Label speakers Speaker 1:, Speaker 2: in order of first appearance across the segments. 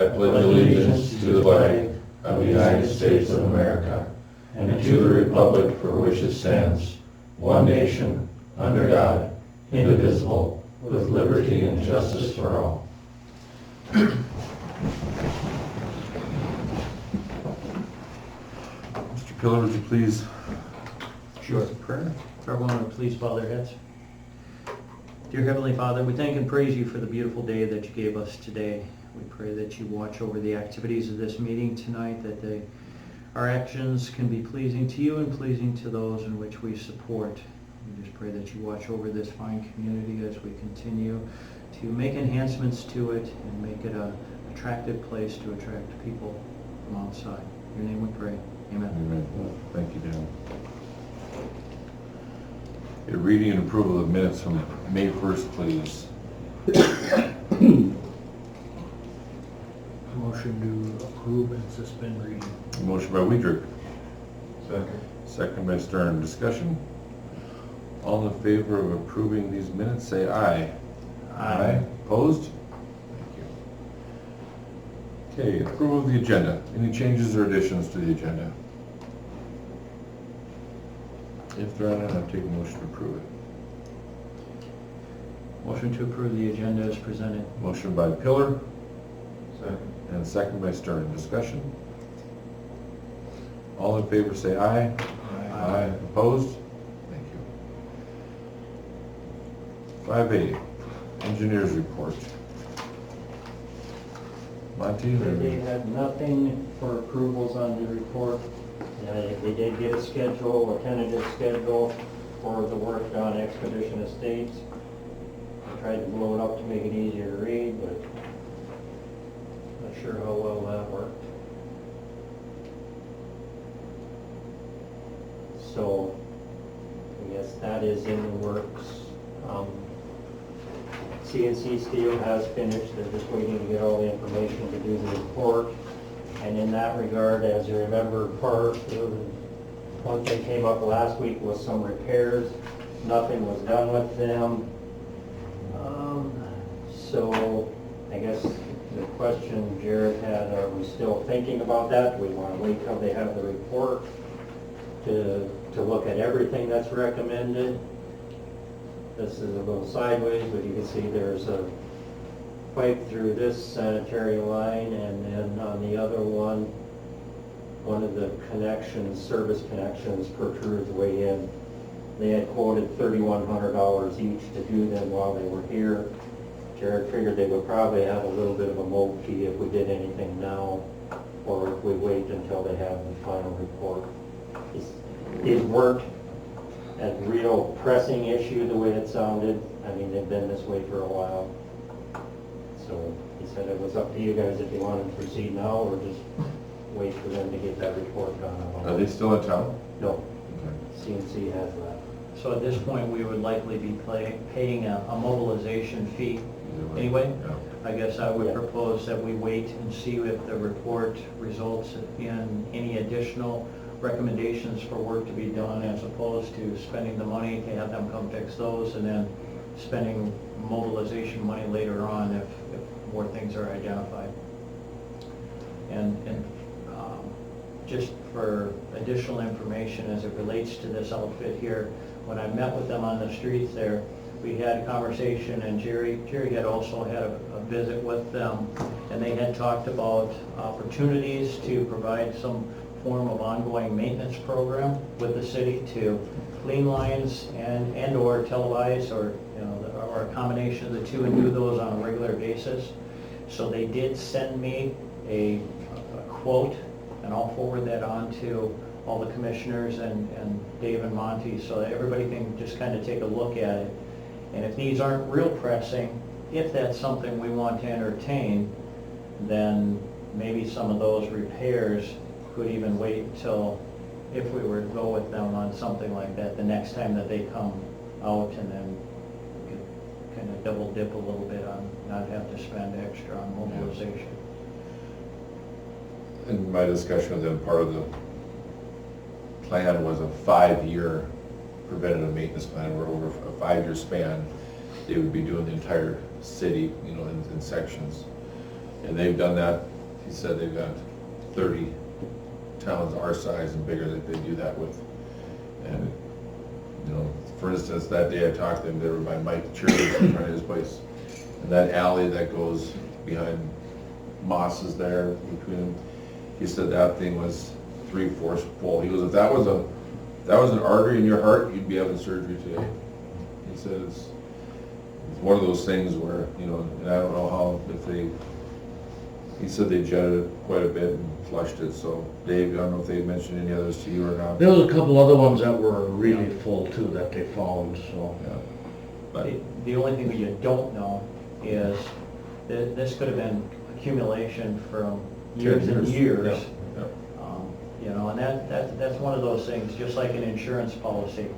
Speaker 1: I pledge allegiance to the flag of the United States of America and to the republic for which it stands, one nation, under God, indivisible, with liberty and justice for all.
Speaker 2: Mr. Pillar, would you please
Speaker 3: Sure.
Speaker 2: prayer?
Speaker 3: Everyone would please bow their heads. Dear Heavenly Father, we thank and praise you for the beautiful day that you gave us today. We pray that you watch over the activities of this meeting tonight, that our actions can be pleasing to you and pleasing to those in which we support. We just pray that you watch over this fine community as we continue to make enhancements to it and make it an attractive place to attract people from outside. In your name we pray. Amen.
Speaker 2: Amen. Thank you, Dan. Okay, reading and approval of minutes from May 1st, please.
Speaker 4: Motion to approve and suspend reading.
Speaker 2: Motion by Weidrich,
Speaker 1: Second.
Speaker 2: second by Stern. Discussion? All in favor of approving these minutes, say aye.
Speaker 3: Aye.
Speaker 2: Opposed? Thank you. Okay, approval of the agenda. Any changes or additions to the agenda? If there are none, I'll take a motion to approve it.
Speaker 3: Motion to approve the agenda as presented.
Speaker 2: Motion by Pillar
Speaker 1: Second.
Speaker 2: and second by Stern. Discussion? All in favor say aye. Aye. Opposed? Thank you. 5A, engineers report. Monty?
Speaker 3: They had nothing for approvals on the report. They did get a schedule, a tentative schedule for the work on Expedition Estates. I tried to blow it up to make it easier to read, but not sure how well that worked. So I guess that is in the works. CNC Steel has finished, they're just waiting to get all the information to do the report. And in that regard, as you remember, one thing came up last week was some repairs. Nothing was done with them. So I guess the question Jared had, are we still thinking about that? Do we want to wait till they have the report to look at everything that's recommended? This is a little sideways, but you can see there's a pipe through this sanitary line, and then on the other one of the connections, service connections, protrudes way in. They had quoted $3,100 each to do them while they were here. Jared figured they would probably have a little bit of a mold fee if we did anything now, or if we wait until they have the final report. These weren't a real pressing issue the way it sounded. I mean, they've been this way for a while. So he said it was up to you guys if you wanted to proceed now or just wait for them to get that report done.
Speaker 2: Are they still in town?
Speaker 3: No, CNC has that. So at this point, we would likely be paying a mobilization fee anyway.
Speaker 2: Yeah.
Speaker 3: I guess I would
Speaker 4: Yeah.
Speaker 3: propose that we wait and see if the report results in any additional recommendations for work to be done, as opposed to spending the money to have them come fix those and then spending mobilization money later on if more things are identified. And just for additional information as it relates to this outfit here, when I met with them on the streets there, we had a conversation, and Jerry had also had a visit with them, and they had talked about opportunities to provide some form of ongoing maintenance program with the city to clean lines and or televise, or or a combination of the two, and do those on a regular basis. So they did send me a quote, and I'll forward that on to all the commissioners and Dave and Monty, so that everybody can just kind of take a look at it. And if these aren't real pressing, if that's something we want to entertain, then maybe some of those repairs could even wait until, if we were to go with them on something like that, the next time that they come out, and then we could kind of double dip a little bit on, not have to spend extra on mobilization.
Speaker 2: In my discussion with them, part of the plan was a 5-year preventative maintenance plan, where over a 5-year span, they would be doing the entire city, in sections. And they've done that, he said they've got 30 towns our size and bigger that they do that with. And, you know, for instance, that day I talked to them, they were by Mike Church in front of his place. And that alley that goes behind Moss's there between them, he said that thing was 3/4 full. He goes, if that was an artery in your heart, you'd be having surgery today. He said it's one of those things where, you know, and I don't know how, he said they jetted it quite a bit and flushed it, so Dave, I don't know if they mentioned any others to you or not.
Speaker 5: There was a couple other ones that were really full too that they found, so.
Speaker 2: Yeah. But,
Speaker 3: The only thing that you don't know is that this could have been accumulation from years and years.
Speaker 2: Yeah.
Speaker 3: You know, and that's one of those things, just like an insurance policy.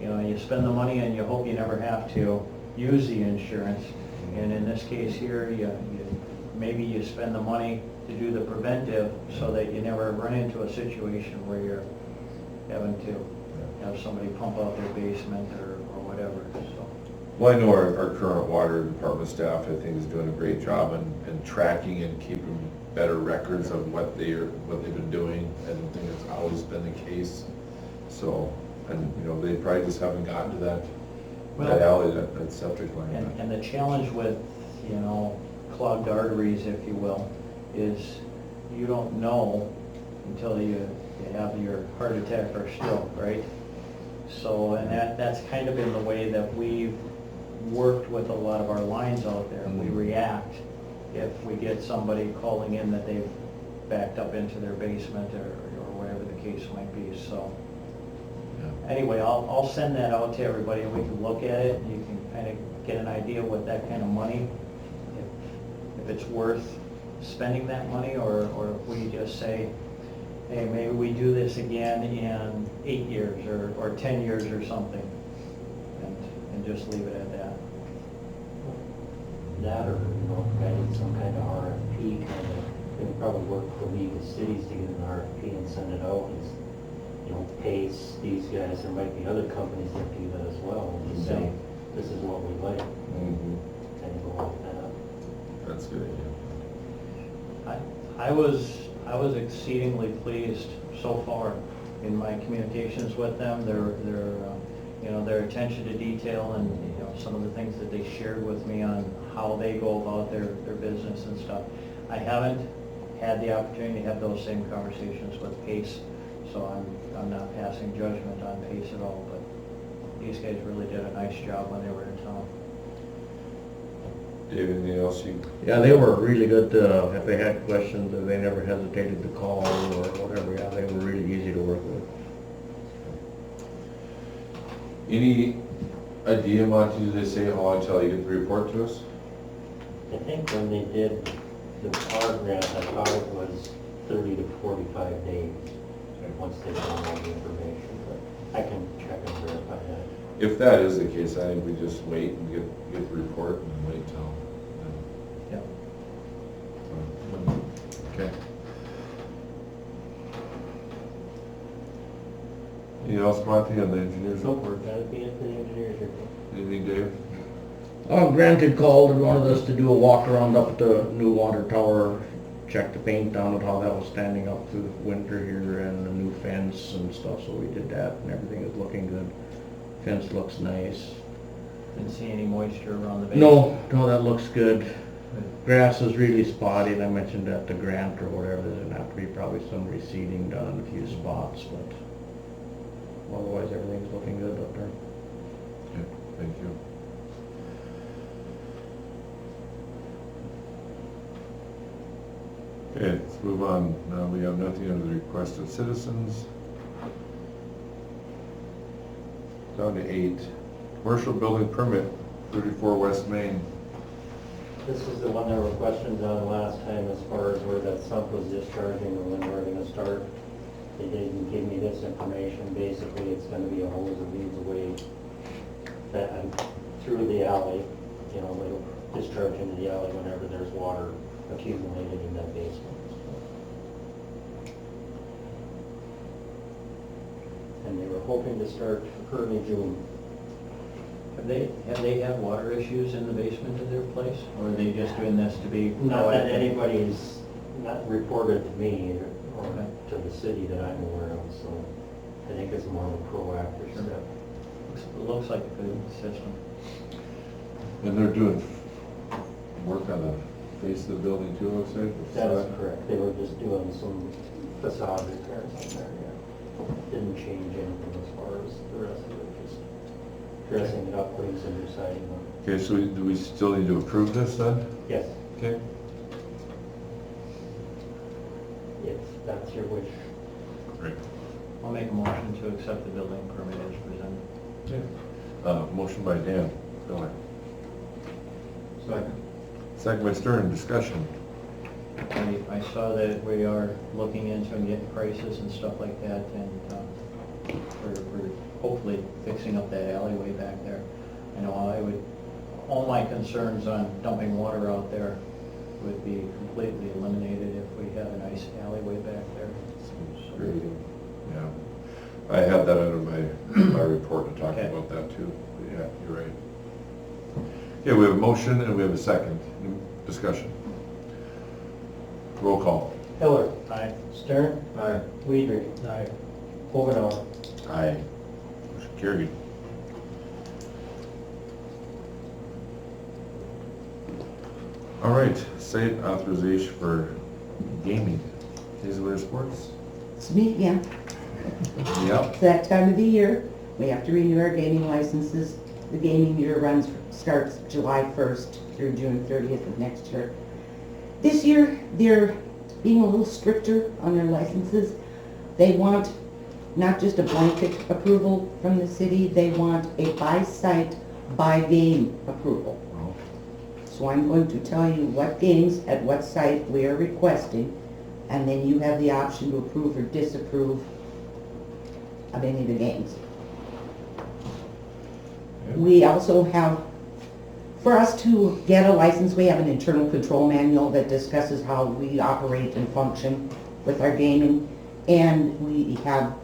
Speaker 3: You know, you spend the money and you hope you never have to use the insurance. And in this case here, maybe you spend the money to do the preventive so that you never run into a situation where you're having to have somebody pump out their basement or whatever, so.
Speaker 2: Well, I know our current water department staff, I think, is doing a great job in tracking and keeping better records of what they've been doing. I don't think it's always been the case. So, and, you know, they probably just haven't gotten to that alley, that septic line.
Speaker 3: And the challenge with, you know, clogged arteries, if you will, is you don't know until you have your heart attack or stroke, right? So, and that's kind of been the way that we've worked with a lot of our lines out there. We react if we get somebody calling in that they've backed up into their basement or whatever the case might be, so. Anyway, I'll send that out to everybody and we can look at it and you can kind of get an idea what that kind of money, if it's worth spending that money, or if we just say, hey, maybe we do this again in 8 years or 10 years or something, and just leave it at that.
Speaker 6: That, or, you know, providing some kind of RFP, kind of, it would probably work for me with cities to get an RFP and send it out, is, you know, Pace, these guys, there might be other companies that do that as well, and just say, this is what we like, kind of go like that.
Speaker 2: That's good, yeah.
Speaker 3: I was exceedingly pleased so far in my communications with them. Their attention to detail and, you know, some of the things that they shared with me on how they go about their business and stuff. I haven't had the opportunity to have those same conversations with Pace, so I'm not passing judgment on Pace at all, but these guys really did a nice job when they were in town.
Speaker 2: Dave, anything else you?
Speaker 5: Yeah, they were really good, if they had questions, they never hesitated to call or whatever, yeah, they were really easy to work with.
Speaker 2: Any idea, Monty, did they say how long until you get the report to us?
Speaker 6: I think when they did the power grant, I thought it was 30 to 45 days, once they found all the information, but I can check and verify that.
Speaker 2: If that is the case, I think we just wait and get the report and wait till.
Speaker 3: Yep.
Speaker 2: Okay. Anything else, Monty, on the engineer's report?
Speaker 6: That'd be it for the engineers report.
Speaker 2: Anything, Dave?
Speaker 5: Grant had called and wanted us to do a walk around up at the new water tower, check the paint down and how that was standing up through the winter here, and the new fence and stuff, so we did that, and everything is looking good. Fence looks nice.
Speaker 3: Didn't see any moisture around the base.
Speaker 5: No, that looks good. Grass is really spotty, and I mentioned that the grant or whatever, there's gonna have to be probably some reseeding done in a few spots, but otherwise everything's looking good up there.
Speaker 2: Okay, thank you. Okay, let's move on. Now we have nothing under the request of citizens. Down to 8. Commercial building permit, 34 West Main.
Speaker 6: This is the one there were questions on last time as far as where that sump was discharging or when we're gonna start. They didn't give me this information. Basically, it's gonna be a hose that leads away that through the alley. You know, it'll discharge into the alley whenever there's water accumulated in that basement. And they were hoping to start early June.
Speaker 3: Have they had water issues in the basement of their place, or are they just doing this to be?
Speaker 6: Not that anybody's not reported to me or
Speaker 3: Okay.
Speaker 6: to the city that I'm aware of, so I think it's more of a proactive
Speaker 3: Sure.
Speaker 6: step.
Speaker 3: It looks like a good system.
Speaker 2: And they're doing work on the face of the building too, looks like?
Speaker 6: That is correct. They were just doing some facade repairs on there, yeah. Didn't change anything as far as the rest of it, just dressing it up, putting some new siding on.
Speaker 2: Okay, so do we still need to approve this then?
Speaker 6: Yes,
Speaker 2: Okay.
Speaker 6: if that's your wish.
Speaker 2: Great.
Speaker 3: I'll make a motion to accept the building permit as presented.
Speaker 2: Motion by Dan. Go ahead.
Speaker 6: Second.
Speaker 2: Second by Stern, discussion.
Speaker 3: I saw that we are looking into and getting prices and stuff like that, and we're hopefully fixing up that alleyway back there. I know all my concerns on dumping water out there would be completely eliminated if we had a nice alleyway back there.
Speaker 2: Great. Yeah. I have that under my report to talk
Speaker 3: Okay.
Speaker 2: about that too. But yeah, you're right. Okay, we have a motion and we have a second. Discussion. Roll call.
Speaker 6: Hiller.
Speaker 3: Aye.
Speaker 6: Stern.
Speaker 2: Aye.
Speaker 6: Weidrich.
Speaker 4: Aye.
Speaker 6: Omenauer.
Speaker 2: Aye. Motion carried. All right, site authorization for gaming. Hazen Winter Sports?
Speaker 7: It's me again.
Speaker 2: Yep.
Speaker 7: It's that time of the year. We have to renew our gaming licenses. The gaming year starts July 1st through June 30th of next year. This year, they're being a little stricter on their licenses. They want not just a blanket approval from the city, they want a by-site, by-game approval.
Speaker 2: Well,
Speaker 7: So I'm going to tell you what games at what site we are requesting, and then you have the option to approve or disapprove of any of the games. We also have, for us to get a license, we have an internal control manual that discusses how we operate and function with our gaming, and we have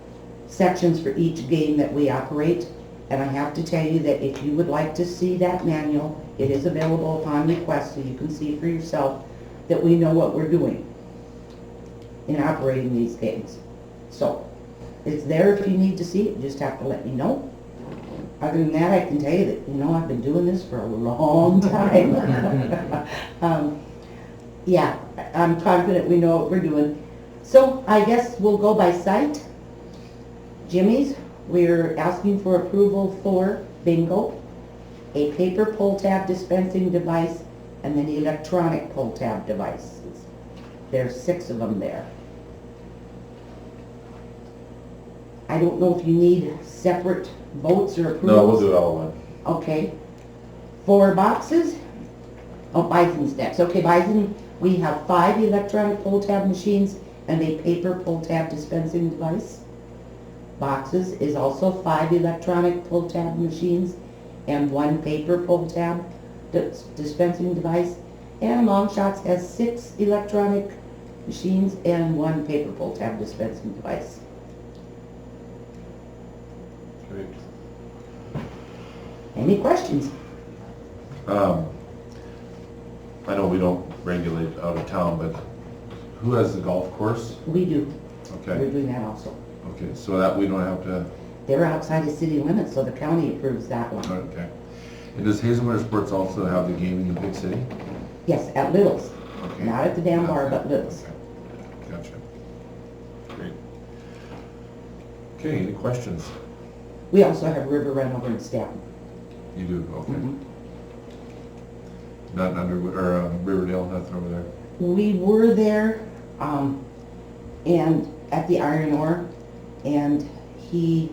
Speaker 7: sections for each game that we operate. And I have to tell you that if you would like to see that manual, it is available upon request, so you can see for yourself that we know what we're doing in operating these games. So, it's there if you need to see it, you just have to let me know. Other than that, I can tell you that, I've been doing this for a long time. Yeah, I'm confident we know what we're doing. So, I guess we'll go by site. Jimmy's, we're asking for approval for bingo, a paper pull tab dispensing device, and then the electronic pull tab devices. There's 6 of them there. I don't know if you need separate votes or approvals.
Speaker 2: no, we'll do it all in one.
Speaker 7: Okay. 4 boxes? Oh, Bison steps. Okay, Bison, we have 5 electronic pull tab machines and a paper pull tab dispensing device. Boxes is also 5 electronic pull tab machines and 1 paper pull tab dispensing device. And Long Shots has 6 electronic machines and 1 paper pull tab dispensing device.
Speaker 2: Great.
Speaker 7: Any questions?
Speaker 2: I know we don't regulate out of town, but who has the golf course?
Speaker 7: We do. We're
Speaker 2: Okay,
Speaker 7: doing that also.
Speaker 2: okay, so that we don't have to,
Speaker 7: They're outside the city limits, so the county approves that one.
Speaker 2: okay. And does Hazen Winter Sports also have the gaming in the big city?
Speaker 7: Yes, at Little's.
Speaker 2: Okay.
Speaker 7: Not at the Dam Bar, but Little's.
Speaker 2: Okay. Gotcha. Great. Okay, any questions?
Speaker 7: We also have River Run over in Stanton.
Speaker 2: You do, okay.
Speaker 7: Mhm.
Speaker 2: Not in Underwood, or Riverdale, nothing over there?
Speaker 7: We were there, and at the Iron Ore, and he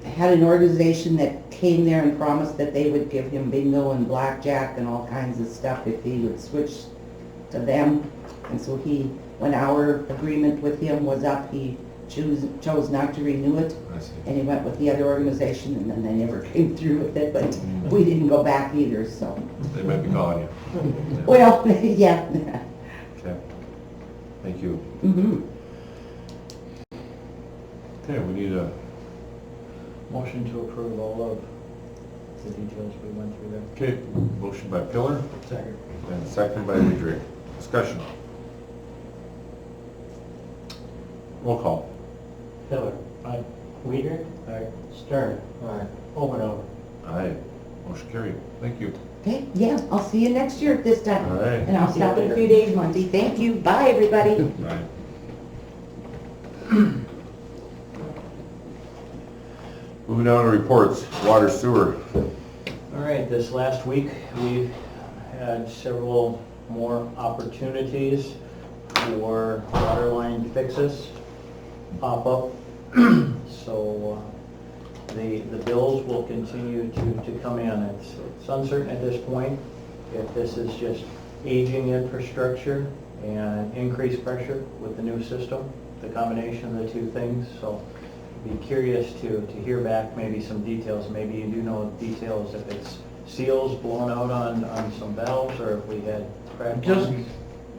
Speaker 7: had an organization that came there and promised that they would give him bingo and blackjack and all kinds of stuff if he would switch to them. And so when our agreement with him was up, he chose not to renew it,
Speaker 2: I see.
Speaker 7: and he went with the other organization, and then they never came through with it, but we didn't go back either, so.
Speaker 2: They might be calling you.
Speaker 7: Well, yeah.
Speaker 2: Okay. Thank you.
Speaker 7: Mhm.
Speaker 2: Okay, we need a,
Speaker 3: Motion to approve all of the details we went through there.
Speaker 2: Okay, motion by Pillar
Speaker 4: Second.
Speaker 2: and second by Weidrich. Discussion. Roll call.
Speaker 6: Pillar.
Speaker 3: Aye.
Speaker 6: Weider.
Speaker 3: Aye.
Speaker 6: Stern. Aye. Over.
Speaker 2: Aye. Motion carried. Thank you.
Speaker 7: Okay, yeah, I'll see you next year at this time.
Speaker 2: All right.
Speaker 7: And I'll stop in a few days, Monty. Thank you. Bye, everybody.
Speaker 2: Aye. Moving on to reports, water sewer.
Speaker 3: All right, this last week, we've had several more opportunities for water line fixes pop up. So the bills will continue to come in. It's uncertain at this point if this is just aging infrastructure and increased pressure with the new system, the combination of the two things. So be curious to hear back maybe some details. Maybe you do know details if it's seals blown out on some valves or if we had cracked
Speaker 5: Just
Speaker 3: lines.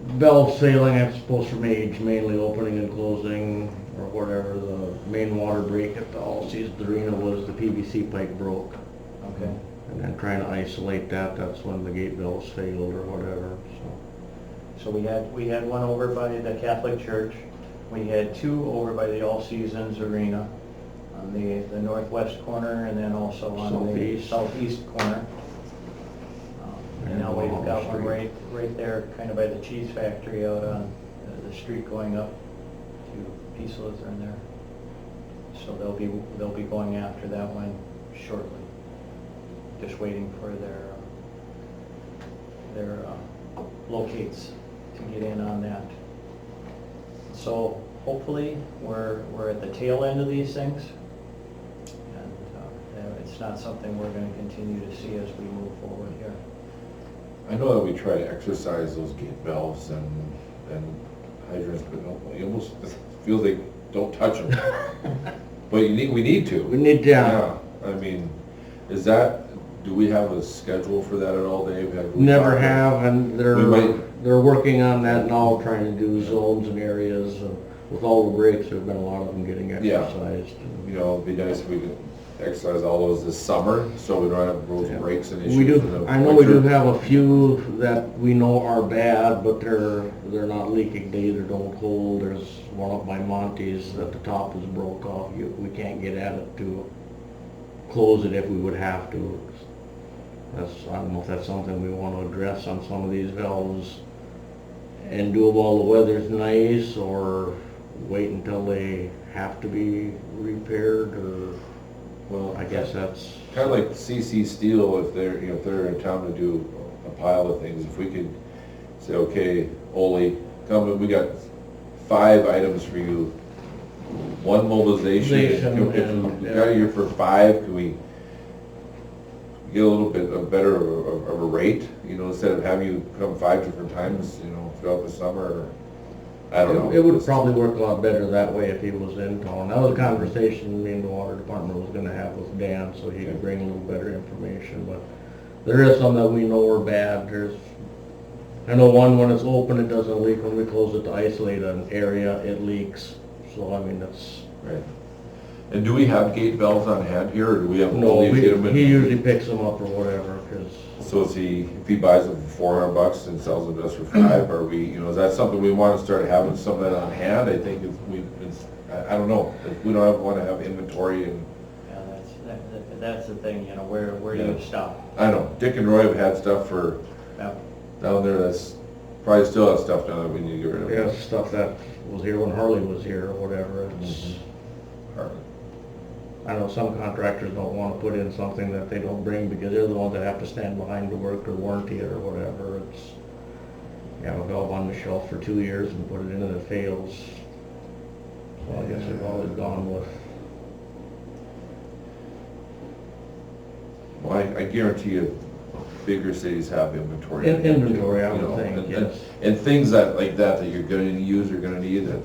Speaker 5: valve sealing, I suppose from age, mainly opening and closing, or whatever. The main water break at the all season arena was the PVC pipe broke.
Speaker 3: Okay.
Speaker 5: And then trying to isolate that, that's when the gate valves failed or whatever, so.
Speaker 3: So we had one over by the Catholic Church. We had two over by the All Seasons Arena on the northwest corner and then also on the
Speaker 5: Southeast.
Speaker 3: southeast corner. And now we've got one right there, kind of by the cheese factory out on the street going up to Peace Lutheran there. So they'll be going after that one shortly. Just waiting for their locates to get in on that. So hopefully we're at the tail end of these things, and it's not something we're going to continue to see as we move forward here.
Speaker 2: I know that we try to exercise those gate valves and hydrants, but you almost feel they don't touch them. But we need to.
Speaker 5: We need to,
Speaker 2: Yeah, I mean, do we have a schedule for that at all, Dave?
Speaker 5: never have, and
Speaker 2: We might-
Speaker 5: they're working on that now, trying to do zones and areas. With all the breaks, there've been a lot of them getting
Speaker 2: Yeah.
Speaker 5: exercised.
Speaker 2: You know, it'd be nice if we could exercise all those this summer, so we don't have those
Speaker 5: Yeah.
Speaker 2: breaks and issues.
Speaker 5: We do,
Speaker 2: in the
Speaker 5: I know we do
Speaker 2: winter.
Speaker 5: have a few that we know are bad, but they're not leaking, they either don't hold. There's one up by Monty's that the top is broke off. We can't get at it to close it if we would have to. I don't know if that's something we want to address on some of these valves and do them while the weather's nice, or wait until they have to be repaired, or,
Speaker 2: Well,
Speaker 5: I guess that's.
Speaker 2: kind of like CC Steel, if they're in town to do a pile of things, if we could say, okay, Ole, come and we got 5 items for you. One mobilization, if we got you for 5, can we get a little bit better of a rate, instead of having you come 5 different times, throughout the summer, or, I don't know.
Speaker 5: It would probably work a lot better that way if he was in town. That was a conversation me and the water department was gonna have with Dan, so he could bring a little better information, but there is some that we know are bad. I know one, when it's open, it doesn't leak. When we close it to isolate an area, it leaks. So, I mean, that's,
Speaker 2: Right. And do we have gate valves on hand here, or do we have?
Speaker 5: no,
Speaker 2: only get 'em in-
Speaker 5: he usually picks them up or whatever, 'cause
Speaker 2: So if he buys them for $400 and sells them to us for 5, are we, is that something we want to start having some of that on hand? I think I don't know, if we don't want to have inventory and,
Speaker 3: Yeah, that's the thing, where do you
Speaker 2: Yeah.
Speaker 3: stop?
Speaker 2: I don't know, Dick and Roy have had stuff for,
Speaker 3: Yeah.
Speaker 2: down there that's, probably still has stuff down there we need to get rid of.
Speaker 5: yeah, stuff that was here when Harley was here or whatever. It's, I know some contractors don't wanna put in something that they don't bring because they're the ones that have to stand behind the work or warranty it or whatever. It's, you have a valve on the shelf for 2 years and put it in and it fails. So I guess we've always gone with,
Speaker 2: Well, I guarantee you, bigger cities have inventory.
Speaker 5: Inventory, I would
Speaker 2: You know,
Speaker 5: think,
Speaker 2: and-
Speaker 5: yes.
Speaker 2: And things like that you're gonna use or gonna need, that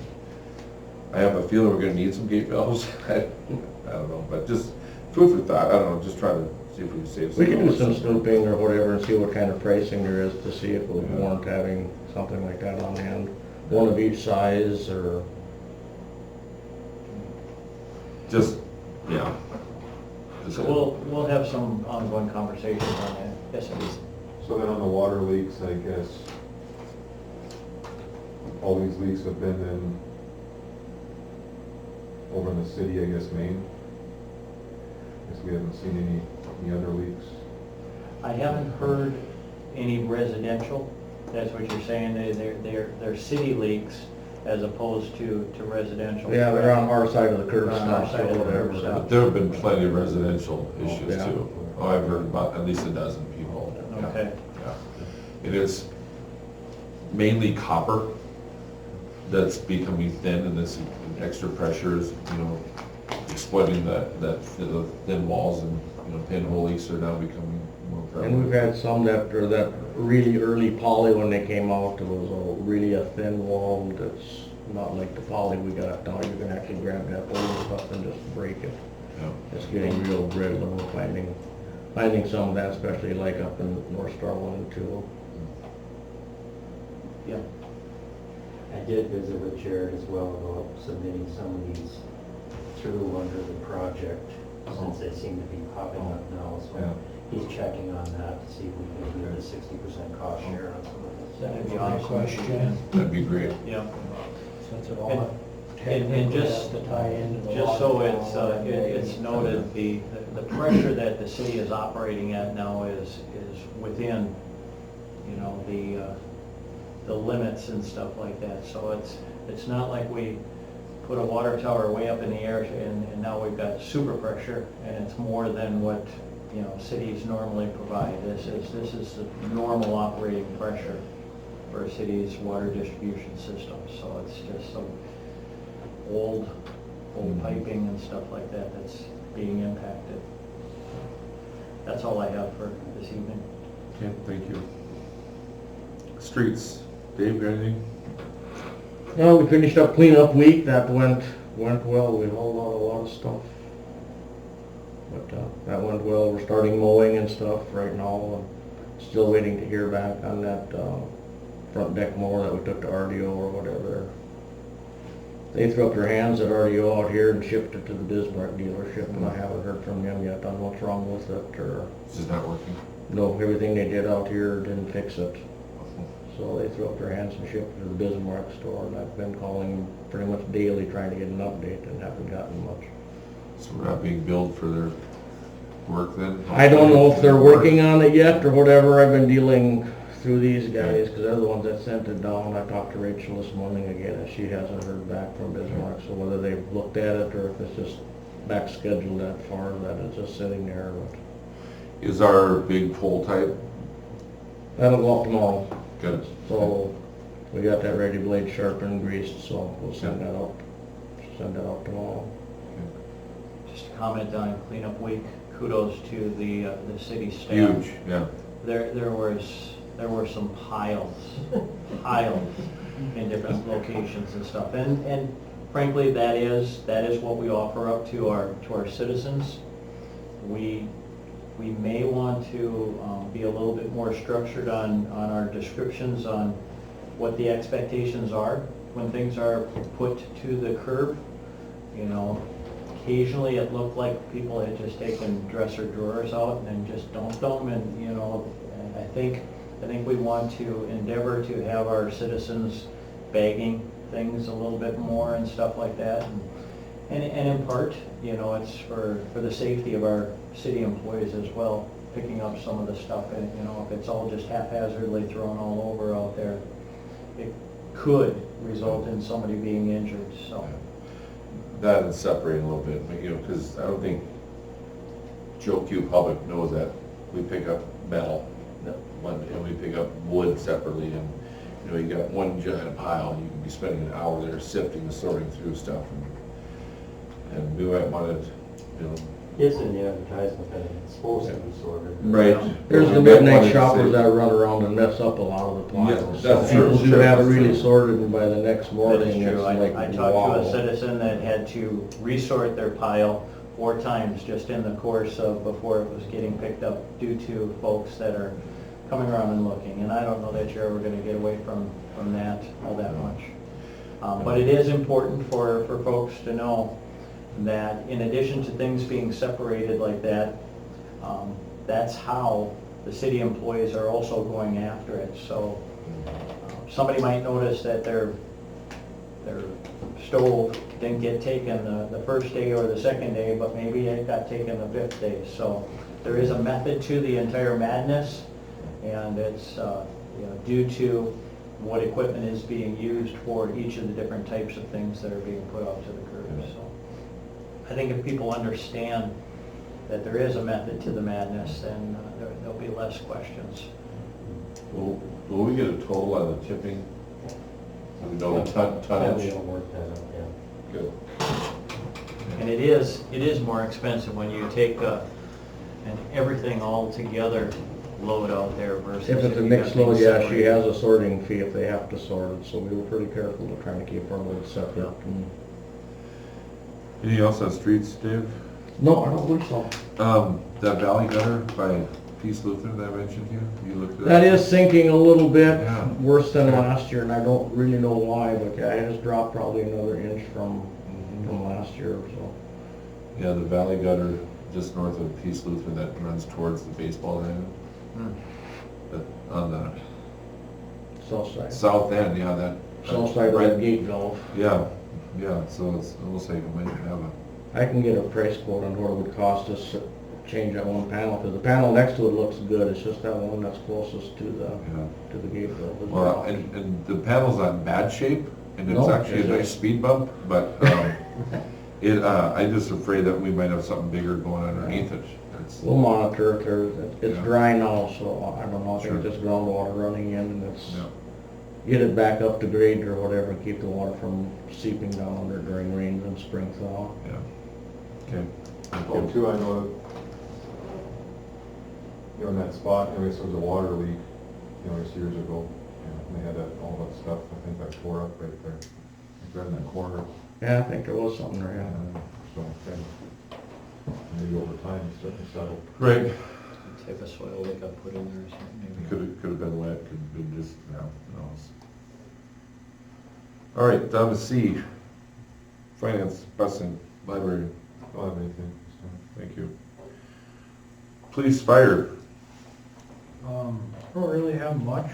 Speaker 2: I have a feeling we're gonna need some gate valves. I don't know, but just food for thought, I don't know, just trying to see if we can save some.
Speaker 5: we can do some snooping or whatever and see what kind of pricing there is to see if it would warrant having something like that on hand. One of each size or,
Speaker 2: Just, yeah.
Speaker 3: So we'll have some ongoing conversations on that. Yes, it is.
Speaker 8: So then on the water leaks, I guess, all these leaks have been in, over in the city, I guess, Maine? Guess we haven't seen any other leaks.
Speaker 3: I haven't heard any residential, that's what you're saying, they're city leaks as opposed to residential.
Speaker 5: Yeah, they're on our side of the curb
Speaker 3: On our
Speaker 5: stop
Speaker 3: side of
Speaker 5: or
Speaker 3: the curb
Speaker 5: whatever.
Speaker 3: stop.
Speaker 2: But there have been plenty of residential issues
Speaker 5: Yeah.
Speaker 2: too. Oh, I've heard about at least a dozen people.
Speaker 3: Okay.
Speaker 2: Yeah. It is mainly copper that's becoming thin, and this extra pressure is, exploiting the thin walls, and, pinhole leaks are now becoming more prevalent.
Speaker 5: And we've had some that really early poly when they came out, it was really a thin wall that's not like the poly we got now. You can actually grab that old stuff and just break it.
Speaker 2: Yeah.
Speaker 5: It's getting real brittle, and we're finding some of that, especially like up in North Star 1 and 2.
Speaker 3: Yeah.
Speaker 6: I did visit with Jared as well about submitting some of these through under the project, since they seem to be popping up now, so
Speaker 2: Yeah.
Speaker 6: he's checking on that to see if we can do the 60% cost share on some of this.
Speaker 3: That'd be
Speaker 4: My
Speaker 3: awesome.
Speaker 4: question,
Speaker 2: That'd be great.
Speaker 3: Yeah.
Speaker 4: since it
Speaker 3: And-
Speaker 4: all
Speaker 3: and just-
Speaker 4: technically has to tie into the
Speaker 3: Just so
Speaker 4: water
Speaker 3: it's,
Speaker 4: tower,
Speaker 3: it's noted, the pressure that the city is operating at now is within, the limits and stuff like that. So it's not like we put a water tower way up in the air and now we've got super pressure, and it's more than what, cities normally provide. This is the normal operating pressure for a city's water distribution system. So it's just some old piping and stuff like that that's being impacted. That's all I have for this evening.
Speaker 2: Okay, thank you. Streets, Dave, got anything?
Speaker 5: No, we finished up cleanup week, that went well, we hauled out a lot of stuff. But that went well, we're starting mowing and stuff right now, still waiting to hear back on that front deck mower that we took to RDO or whatever. They threw up their hands at RDO out here and shipped it to the Bismarck dealership, and I haven't heard from them yet on what's wrong with it, or,
Speaker 2: This is not working.
Speaker 5: no, everything they did out here didn't fix it. So they threw up their hands and shipped it to the Bismarck store, and I've been calling pretty much daily trying to get an update and haven't gotten much.
Speaker 2: So we're not being billed for their work then?
Speaker 5: I don't know if they're working on it yet or whatever. I've been dealing through these guys, because they're the ones that sent it down. I talked to Rachel this morning again, and she hasn't heard back from Bismarck, so whether they've looked at it or if it's just back scheduled that far, that it's just sitting there, but
Speaker 2: Is our big pole type
Speaker 5: that'll go up tomorrow.
Speaker 2: good?
Speaker 5: So we got that ready blade sharpened, greased, so we'll send that out tomorrow.
Speaker 3: Just a comment on cleanup week. Kudos to the city staff.
Speaker 2: Huge, yeah.
Speaker 3: There were some piles in different locations and stuff. And frankly, that is what we offer up to our citizens. We may want to be a little bit more structured on our descriptions on what the expectations are when things are put to the curb. Occasionally it looked like people had just taken dresser drawers out and just dumped them, and I think we want to endeavor to have our citizens bagging things a little bit more and stuff like that. And in part, it's for the safety of our city employees as well, picking up some of the stuff. And, if it's all just haphazardly thrown all over out there, it could result in somebody being injured, so.
Speaker 2: That and separating a little bit, because I don't think Joe Q Public knows that we pick up metal, and we pick up wood separately, and, you got one giant pile, and you can be spending an hour there sifting and sorting through stuff, and we might want to,
Speaker 6: It's in the advertisement that it's supposed to be sorted.
Speaker 2: Right.
Speaker 5: There's the midnight shoppers that run around and mess up a lot of the piles.
Speaker 2: Yeah, that's
Speaker 5: People
Speaker 2: true.
Speaker 5: do have it really sorted, and by the next
Speaker 3: That
Speaker 5: morning,
Speaker 3: is
Speaker 5: it's
Speaker 3: true.
Speaker 5: like,
Speaker 3: I talked to
Speaker 5: wow.
Speaker 3: a citizen that had to resort their pile 4 times just in the course of before it was getting picked up due to folks that are coming around and looking. And I don't know that you're ever going to get away from that all that much. But it is important for folks to know that in addition to things being separated like that, that's how the city employees are also going after it. So somebody might notice that their stove didn't get taken the first day or the second day, but maybe it got taken the fifth day. So there is a method to the entire madness, and it's due to what equipment is being used for each of the different types of things that are being put out to the curb. So I think if people understand that there is a method to the madness, then there'll be less questions.
Speaker 2: Will we get a total on the tipping? Do we know the tonnage?
Speaker 6: We'll work that out, yeah.
Speaker 2: Good.
Speaker 3: And it is more expensive when you take and everything all together load out there versus.
Speaker 5: If it's a
Speaker 3: you
Speaker 5: mixed
Speaker 3: got
Speaker 5: load,
Speaker 3: things
Speaker 5: yeah, she
Speaker 3: separated.
Speaker 5: has a sorting fee if they have to sort it, so we were pretty careful to trying to keep our loads separate. And-
Speaker 2: Anything else on streets, Dave?
Speaker 5: No, I don't believe so.
Speaker 2: That valley gutter by Peace Lutheran that I mentioned to you, you looked at
Speaker 5: That is sinking a little bit,
Speaker 2: Yeah.
Speaker 5: worse than last year, and I don't really know why, but yeah, it has dropped probably another inch from last year or so.
Speaker 2: Yeah, the valley gutter just north of Peace Lutheran that runs towards the baseball diamond. But on the
Speaker 5: South side.
Speaker 2: south end, yeah, that.
Speaker 5: South side of that gate valve.
Speaker 2: Yeah, so it's almost like it might have a,
Speaker 5: I can get a price quote on what it would cost us to change that one panel, because the panel next to it looks good, it's just that one that's closest to the gate valve. is
Speaker 2: well,
Speaker 5: rough.
Speaker 2: and the panel's not in bad shape, and it's
Speaker 5: No,
Speaker 2: actually a
Speaker 5: it
Speaker 2: nice
Speaker 5: is.
Speaker 2: speed bump, but, I'm just afraid that we might have something bigger going underneath it. It's-
Speaker 5: We'll monitor it, it's
Speaker 2: Yeah.
Speaker 5: dry now, so I don't know, I think
Speaker 2: Sure.
Speaker 5: it's just groundwater running in, and it's,
Speaker 2: Yeah.
Speaker 5: get it back up to grade or whatever, and keep the water from seeping down under during rains and spring thaw.
Speaker 2: Yeah, okay.
Speaker 8: Oh, too, I know, in that spot, there was a water leak, just years ago. And they had all that stuff, I think that tore up right there, right in that corner.
Speaker 5: Yeah, I think there was something there, yeah.
Speaker 8: So, okay. Maybe over time, it's starting to settle.
Speaker 2: Right.
Speaker 3: Type of soil they got put in there or something maybe.
Speaker 2: Could have been wet, could have been just, who knows. All right, down to C. Finance, busing, library,
Speaker 8: I don't have anything this time.
Speaker 2: thank you. Police, fire,
Speaker 4: I don't really have much.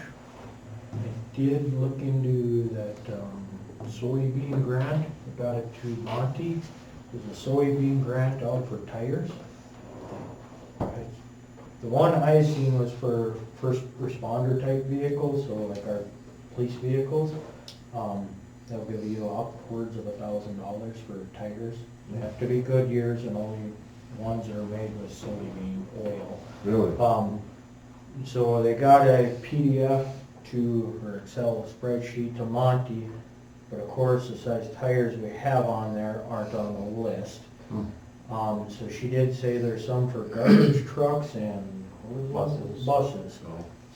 Speaker 4: I did look into that soybean grant, I got it to Monty. There's a soybean grant out for tires. The one I seen was for first responder type vehicles, so like our police vehicles. They'll give you upwards of $1,000 for tires. They have to be Goodyears, and only ones that are made with soybean oil.
Speaker 2: really?
Speaker 4: So they got a PDF or Excel spreadsheet to Monty, but of course the size tires we have on there aren't on the list. So she did say there's some for garbage trucks and buses.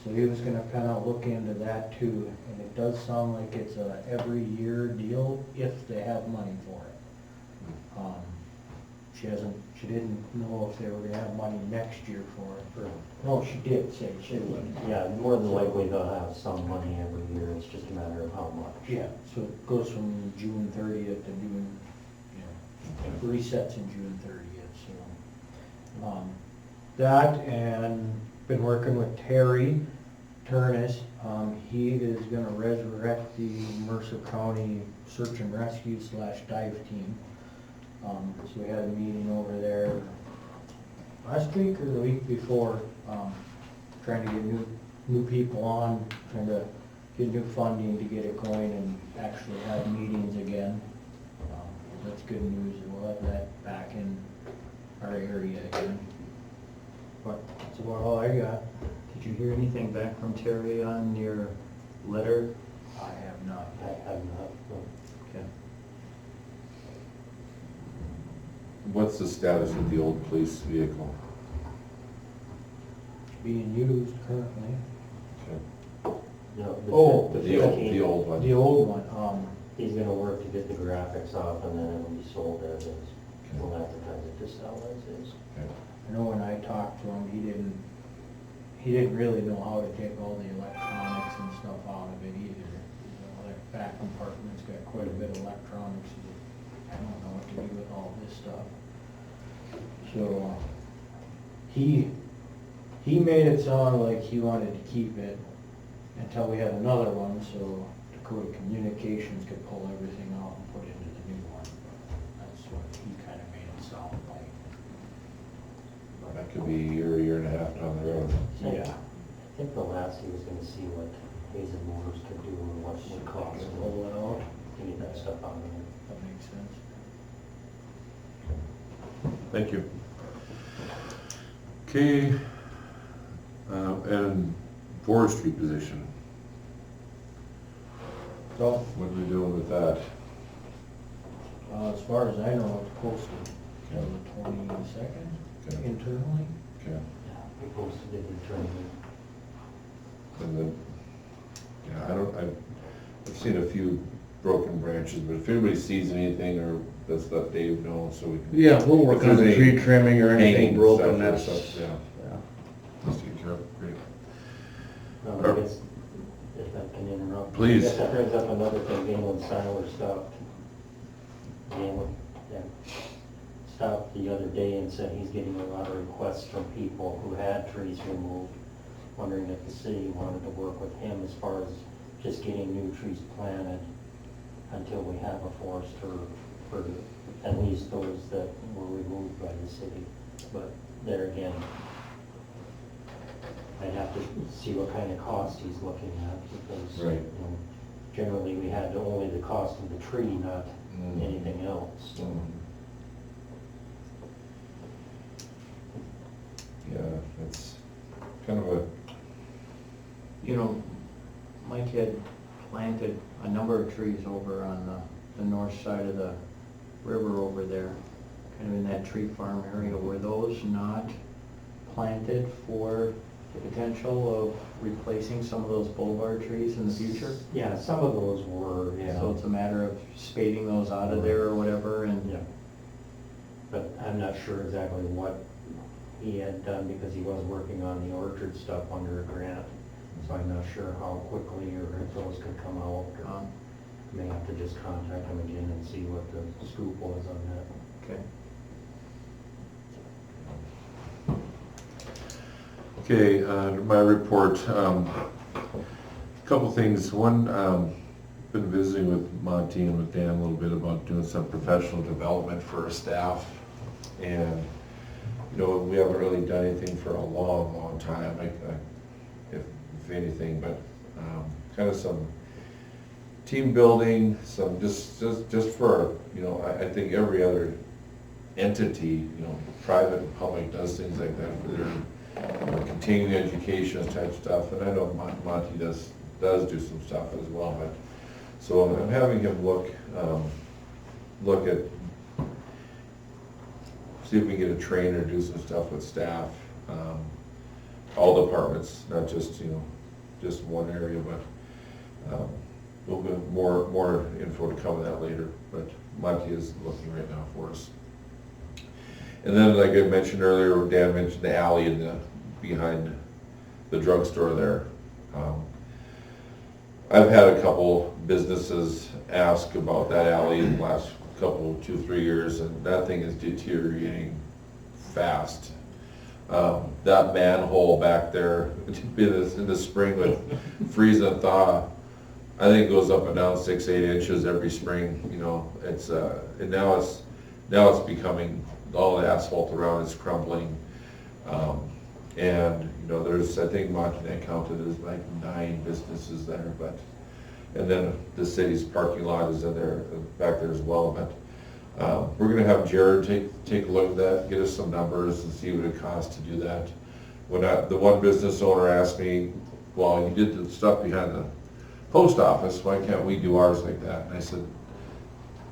Speaker 4: So he was gonna kinda look into that too, and it does sound like it's a every year deal if they have money for it. She didn't know if they were gonna have money next year for it, no, she did say she would.
Speaker 6: Yeah, more than likely they'll have some money every year, it's just a matter of how much.
Speaker 4: Yeah, so it goes from June 30th to June, it resets in June 30th, so. That, and been working with Terry Turnus, he is gonna resurrect the Mercer County Search and Rescue / Dive Team. So we had a meeting over there last week or the week before, trying to get new people on, trying to get new funding to get it going and actually have meetings again. That's good news, and we'll have that back in our area again. But that's about all I got.
Speaker 3: Did you hear anything back from Terry on your letter?
Speaker 4: I have not.
Speaker 6: I have not,
Speaker 3: Okay.
Speaker 2: What's the status of the old police vehicle?
Speaker 4: Being used currently.
Speaker 6: no.
Speaker 4: Oh,
Speaker 2: The old one?
Speaker 4: The old one,
Speaker 6: He's gonna work to get the graphics off, and then it'll be sold as is. We'll advertise it to sell as is.
Speaker 4: I know when I talked to him, he didn't really know how to take all the electronics and stuff out of it either. That back compartment's got quite a bit of electronics. I don't know what to me with all this stuff. So, he made it sound like he wanted to keep it until we had another one, so Dakota Communications could pull everything out and put into the new one. That's what he kinda made it sound like.
Speaker 2: That could be a year and a half down the road.
Speaker 4: Yeah.
Speaker 6: I think the last, he was gonna see what Hazen Motors could do and what it would cost
Speaker 4: Pull it out,
Speaker 6: to get that stuff out of there.
Speaker 4: that makes sense.
Speaker 2: Thank you. Okay, and forestry position,
Speaker 4: So,
Speaker 2: what are we doing with that?
Speaker 4: as far as I know, it's posted on the 22nd
Speaker 2: Okay.
Speaker 4: internally.
Speaker 2: Okay,
Speaker 6: Yeah, we posted it internally.
Speaker 2: and then, I've seen a few broken branches, but if anybody sees anything, or let's let Dave know, so we can.
Speaker 5: Yeah, we'll work
Speaker 2: If
Speaker 5: on the
Speaker 2: there's
Speaker 5: tree
Speaker 2: any
Speaker 5: trimming or anything
Speaker 2: hanging
Speaker 5: broken,
Speaker 2: stuff or
Speaker 5: that's,
Speaker 2: stuff, yeah.
Speaker 5: yeah.
Speaker 2: Let's take care of it, great.
Speaker 6: I guess, if I can interrupt.
Speaker 2: Please.
Speaker 6: I guess that brings up another thing, Galen Seiler stopped. Galen, yeah, stopped the other day and said he's getting a lot of requests from people who had trees removed, wondering if the city wanted to work with him as far as just getting new trees planted until we have a forester for at least those that were removed by the city. But there again, I'd have to see what kind of cost he's looking at, because,
Speaker 2: Right.
Speaker 6: you know, generally we had only the cost of the tree, not anything else.
Speaker 2: Yeah, it's kind of a,
Speaker 3: You know, Mike had planted a number of trees over on the north side of the river over there, kind of in that tree farm area. Were those not planted for the potential of replacing some of those boulevard trees in the future?
Speaker 6: Yeah, some of those were, yeah.
Speaker 3: So it's a matter of spading those out of there or whatever, and
Speaker 6: Yeah. But I'm not sure exactly what he had done, because he was working on the orchard stuff under a grant. So I'm not sure how quickly or if those could come out. May have to just contact him again and see what the scoop was on that.
Speaker 3: okay.
Speaker 2: okay, my report, couple things. One, been visiting with Monty and with Dan a little bit about doing some professional development for our staff. And, you know, we haven't really done anything for a long, long time, if anything, but kind of some team building, some just for, you know, I think every other entity, you know, private and public, does things like that for their continuing education type stuff. And I know Monty does do some stuff as well, but, so I'm having him look at, see if we can get a trainer, do some stuff with staff, all departments, not just, you know, just one area, but a little bit more info to come on that later, but Monty is looking right now for us. And then, like I mentioned earlier, Dan mentioned the alley behind the drugstore there. I've had a couple businesses ask about that alley in the last couple, 2-3 years, and that thing is deteriorating fast. That manhole back there, in the spring with freeze and thaw, I think it goes up and down 6-8 inches every spring, you know. It's, and now it's becoming, all the asphalt around is crumbling. And, you know, there's, I think Montague counted as like 9 businesses there, but, and then the city's parking lot is in there, back there as well, but, we're gonna have Jared take a look at that, get us some numbers and see what it costs to do that. When the one business owner asked me, well, you did the stuff behind the post office, why can't we do ours like that? And I said,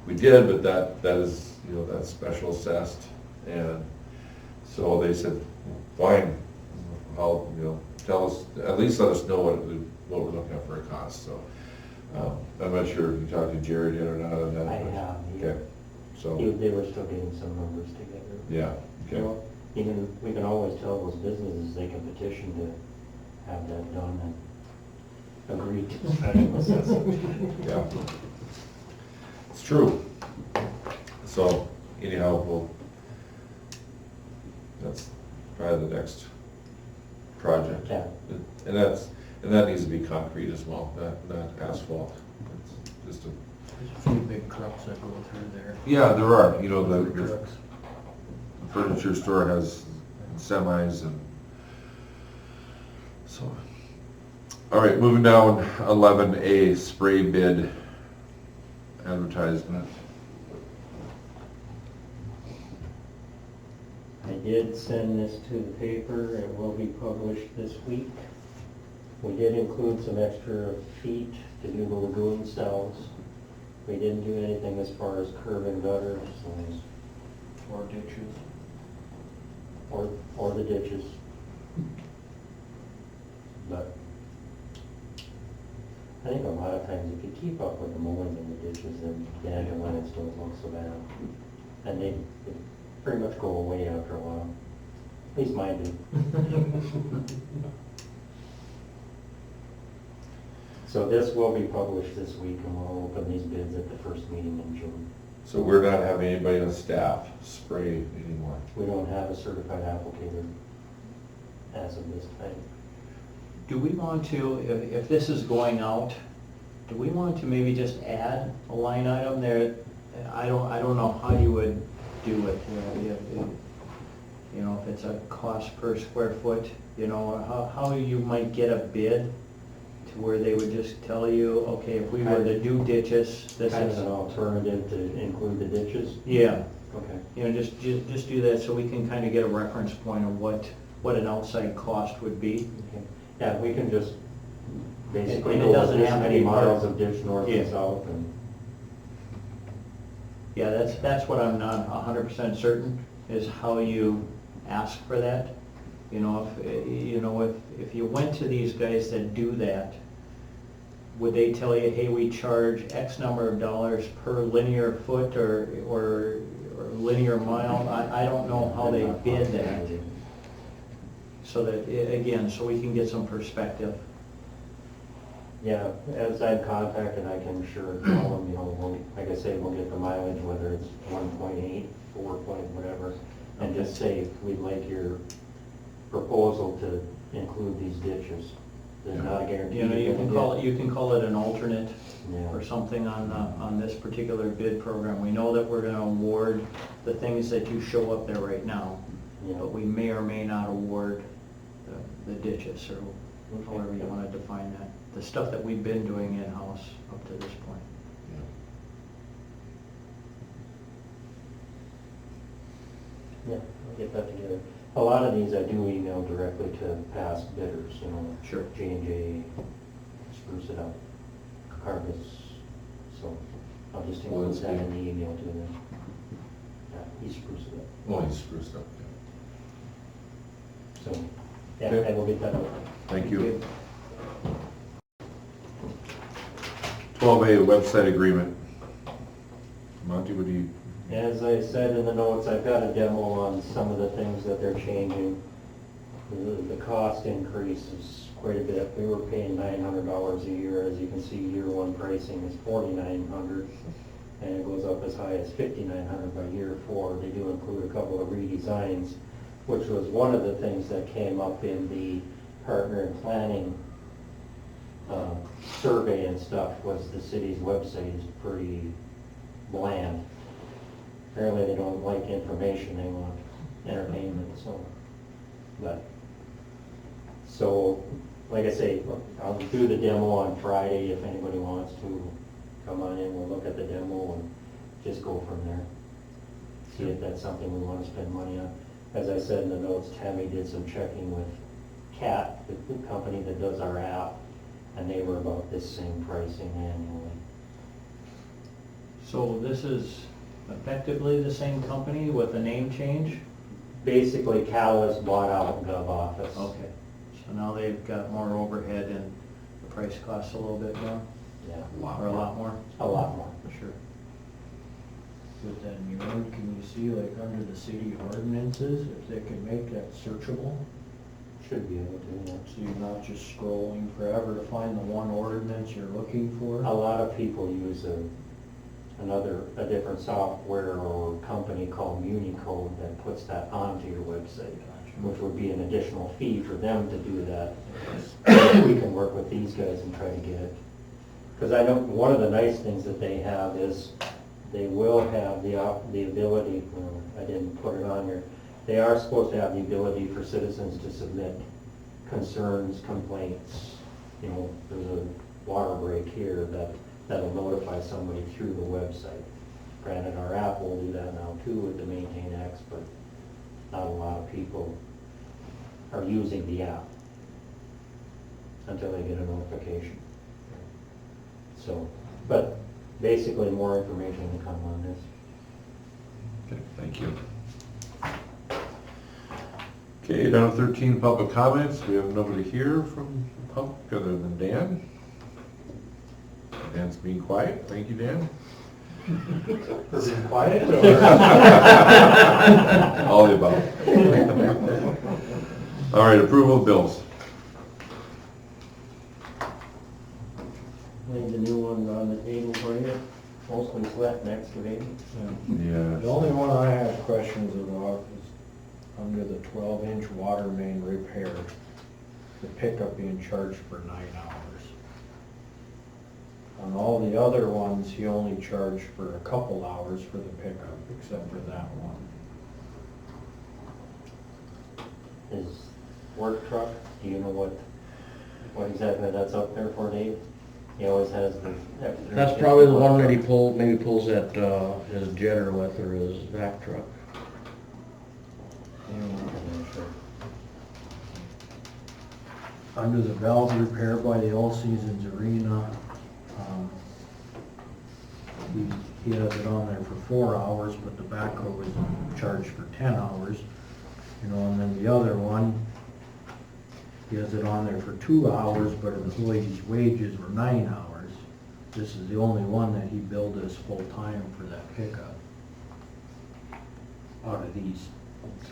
Speaker 2: we did, but that is, you know, that's special assessed. And so they said, fine, I'll, you know, tell us, at least let us know what we're looking at for a cost, so. I'm not sure if you talked to Jared yet or not on that.
Speaker 6: I
Speaker 2: but-
Speaker 6: have,
Speaker 2: Okay, so,
Speaker 6: they were still getting some numbers together.
Speaker 2: yeah, okay.
Speaker 6: Well, we can always tell those businesses they can petition to have that done and agree to special assessment.
Speaker 2: Yeah. It's true. So, anyhow, that's probably the next project.
Speaker 6: Yeah.
Speaker 2: And that needs to be concrete as well, not asphalt. It's just a,
Speaker 4: There's a few big trucks that go through there.
Speaker 2: yeah, there are, you know,
Speaker 4: Big
Speaker 2: the
Speaker 4: trucks.
Speaker 2: furniture store has semis and so. All right, moving down, 11A, spray bid advertisement.
Speaker 6: I did send this to the paper, it will be published this week. We did include some extra feet to do the lagoon cells. We didn't do anything as far as curb and gutters
Speaker 4: Or ditches.
Speaker 6: or the ditches. But I think a lot of times if you keep up with the mowing in the ditches, then the dandelions don't look so bad. And they pretty much go away after a while. At least mine do. So this will be published this week, and we'll open these bids at the first meeting in June.
Speaker 2: So we're not having anybody on staff spray anymore.
Speaker 6: We don't have a certified applicator as of this time.
Speaker 3: Do we want to, if this is going out, do we want to maybe just add a line item there? I don't know how you would do it, you know, if it's a cost per square foot, you know, how you might get a bid to where they would just tell you, okay, if we were to do ditches, this
Speaker 6: Kind of
Speaker 3: is,
Speaker 6: an alternative to include the ditches?
Speaker 3: yeah,
Speaker 6: Okay.
Speaker 3: you know, just do that so we can kind of get a reference point of what an outside cost would be.
Speaker 6: Okay. Yeah, we can just basically
Speaker 3: And it
Speaker 6: go with
Speaker 3: doesn't
Speaker 6: this
Speaker 3: have to
Speaker 6: many
Speaker 3: be part-
Speaker 6: miles of ditch north
Speaker 3: Yeah.
Speaker 6: and south and.
Speaker 3: Yeah, that's what I'm not 100% certain, is how you ask for that. You know, if you went to these guys that do that, would they tell you, hey, we charge X number of dollars per linear foot or linear mile? I don't know how they bid that. So that, again, so we can get some perspective.
Speaker 6: Yeah, as I'm contacted, I can sure tell them, you know, like I say, we'll get the mileage, whether it's 1.8, 4 point, whatever, and just say, we'd like your proposal to include these ditches. There's not a guarantee.
Speaker 3: You know, you can call it an alternate
Speaker 6: Yeah.
Speaker 3: or something on this particular bid program. We know that we're gonna award the things that you show up there right now,
Speaker 6: Yeah.
Speaker 3: but we may or may not award the ditches, or however you wanna define that. The stuff that we've been doing in-house up to this point.
Speaker 6: Yeah, I'll get that together. A lot of these I do email directly to past bidders, you know.
Speaker 3: Sure.
Speaker 6: J&J, Spruce It Up, Cargus, so I'll just include that in the email to them. Yeah, he spruced it
Speaker 2: Oh, he's spruced up.
Speaker 6: up, so, yeah,
Speaker 2: Okay.
Speaker 6: I will get that out.
Speaker 2: Thank you. 12A, website agreement. Monty, what do you?
Speaker 6: As I said in the notes, I've got a demo on some of the things that they're changing. The cost increase is quite a bit. We were paying $900 a year. As you can see, year one pricing is $4,900, and it goes up as high as $5,900 by year four. They do include a couple of redesigns, which was one of the things that came up in the partner in planning survey and stuff, was the city's website is pretty bland. Apparently they don't like information, they want entertainment, so, like I say, I'll do the demo on Friday if anybody wants to come on in, we'll look at the demo and just go from there. See if that's something we want to spend money on. As I said in the notes, Tammy did some checking with CAT, the company that does our app, and they were about this same pricing annually.
Speaker 3: So this is effectively the same company with a name change?
Speaker 6: Basically, Callis bought out Gov Office.
Speaker 3: Okay, so now they've got more overhead and the price costs a little bit more,
Speaker 6: Yeah,
Speaker 3: or a lot more?
Speaker 6: a lot more.
Speaker 3: Sure.
Speaker 4: But then you can you see like under the city ordinances, if they can make that searchable?
Speaker 6: Should be able to, yeah.
Speaker 4: So you're not just scrolling forever to find the one ordinance you're looking for?
Speaker 6: A lot of people use an a different software or company called Municode that puts that onto your website, which would be an additional fee for them to do that. We can work with these guys and try to get it. Because I know, one of the nice things that they have is, they will have the ability, I didn't put it on here, they are supposed to have the ability for citizens to submit concerns, complaints. You know, there's a water break here, that'll notify somebody through the website. Granted, our app will do that now too with the Maintain X, but not a lot of people are using the app until they get a notification. So, but basically more information to come on this.
Speaker 2: Okay, thank you. Okay, down to 13, public comments. We have nobody here from the public other than Dan. Dan's being quiet. Thank you, Dan.
Speaker 3: Is it quiet
Speaker 2: All the above. All right, approval of bills.
Speaker 6: Leave the new one on the table for you, mostly sweat and excavating.
Speaker 2: Yeah.
Speaker 4: The only one I have questions about is under the 12-inch water main repair, the pickup being charged for 9 hours. On all the other ones, he only charged for a couple hours for the pickup, except for that one.
Speaker 6: His work truck, do you know what exactly that's up there for, Dave? He always has the.
Speaker 5: That's probably the one that he maybe pulls that, his jetter with or his vac truck.
Speaker 4: Under the valve repair by the All Seasons Arena, he has it on there for 4 hours, but the backhoe is charged for 10 hours. You know, and then the other one, he has it on there for 2 hours, but employees' wages were 9 hours. This is the only one that he billed us full-time for that pickup. Out of these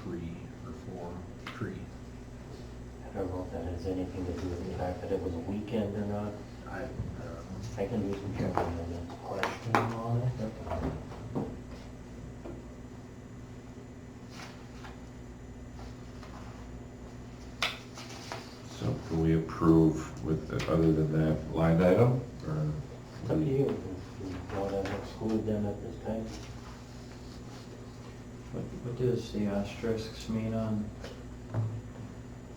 Speaker 4: 3 or 4.
Speaker 6: I don't know if that has anything to do with the fact that it was a weekend or not. I can do some checking on that.
Speaker 4: Question on it?
Speaker 2: So can we approve with, other than that line item, or?
Speaker 6: It's up to you, if you want to exclude them at this time.
Speaker 3: What does the asterisks mean on?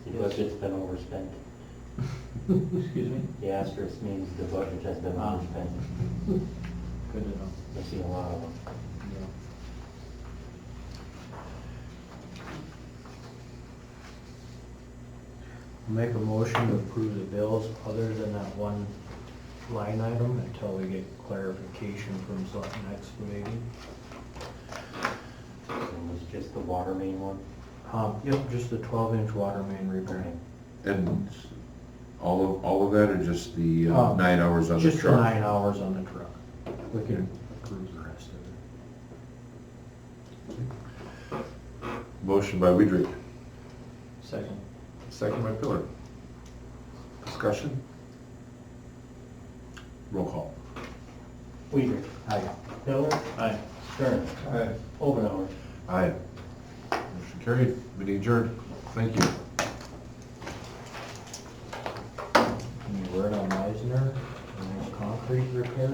Speaker 6: The budget's been overspent.
Speaker 3: Excuse me?
Speaker 6: The asterisk means the budget has been overspent.
Speaker 3: Good to know.
Speaker 6: I see a lot of them.
Speaker 4: Make a motion to approve the bills other than that one line item until we get clarification from Sutton Excavating.
Speaker 6: It was just the water main one.
Speaker 4: Yep, just the 12-inch water main repair.
Speaker 2: And all of that, or just the 9 hours on the
Speaker 4: Just the
Speaker 2: truck?
Speaker 4: 9 hours on the truck. We can approve the rest of it.
Speaker 2: Motion by Weidrich,
Speaker 3: Second.
Speaker 2: second by Pillar. Discussion? Roll call.
Speaker 6: Weidrich.
Speaker 4: Aye.
Speaker 6: Miller.
Speaker 3: Aye.
Speaker 6: Stern.
Speaker 8: Aye.
Speaker 6: Obenauer.
Speaker 2: Aye. Motion carried. Meeting adjourned. Thank you.
Speaker 4: Any word on Meisner and his concrete repair?